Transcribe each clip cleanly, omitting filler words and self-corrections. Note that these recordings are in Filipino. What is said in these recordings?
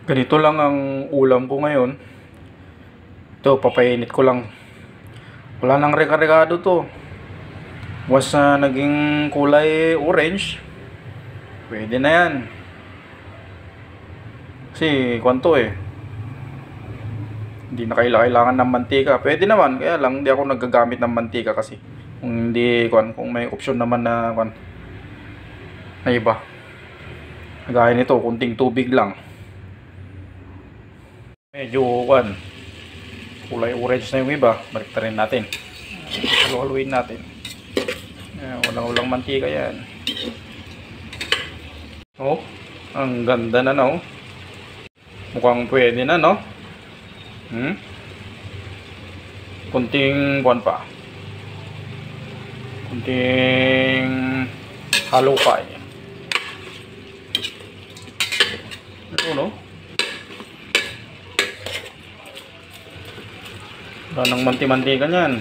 Ganito lang ang ulam ko ngayon. Ito, papainit ko lang. Wala nang rekargado to. Once na naging kulay orange, pwede na yan. Kasi, kwanto hindi na kailangan ng mantika. Pwede naman, kaya lang hindi ako nagagamit ng mantika kasi. Kung hindi, kung may option naman na, na iba. Gaya nito, kunting tubig lang. Medyo kulay orange na yung iba. Balik rin natin. Haluhaluin natin. Walang mantika yan. Oh, ang ganda na, no? Mukhang pwede na, no? Kunting pa. Kunting halo pa ito, no? Wala nang manti-mantika niyan.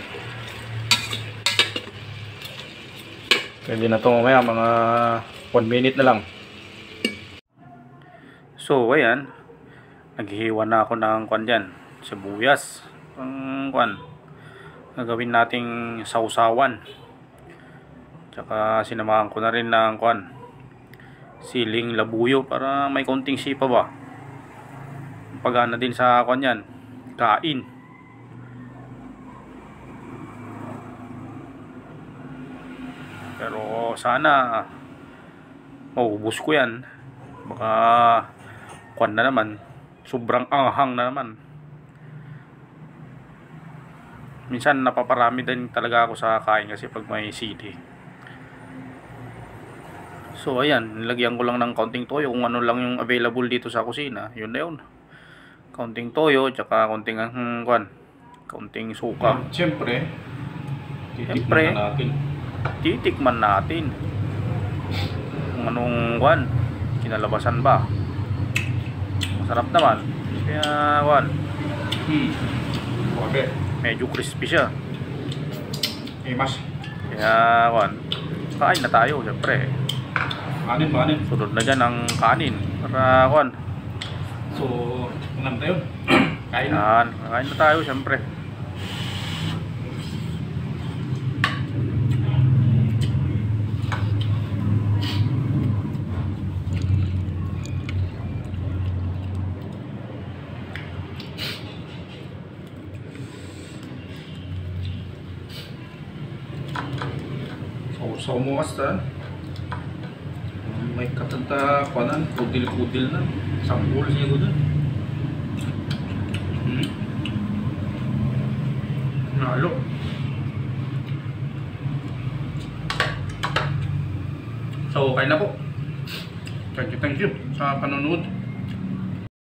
Pwede na ito mamaya, mga 1 minute na lang. So, ayan. Naghihiwa na ako ng dyan. Sibuyas. Gagawin nating sausawan. Tsaka sinamahan ko na rin ng siling labuyo para may konting sipa ba. Pagana din sa yan. Kain. Pero sana maubos ko yan. Baka na naman. Sobrang anghang na naman. Minsan napaparami din talaga ako sa kain kasi pag may sili. So ayan, nilagyan ko lang ng kaunting toyo kung ano lang yung available dito sa kusina. Yun na yun. Kaunting toyo, tsaka kaunting kaunting suka. Siyempre, titikman natin kung anong kinalabasan ba. Masarap naman. Kaya medyo crispy siya. Mas. Kaya kain na tayo siyempre. Kanin. Sunod na dyan ang kanin. Para So, na tayo. Kain na tayo siyempre. So mo basta may katanta kudil na sampul siguro dun. Nalo. So kain na po. Thank you sa panonood.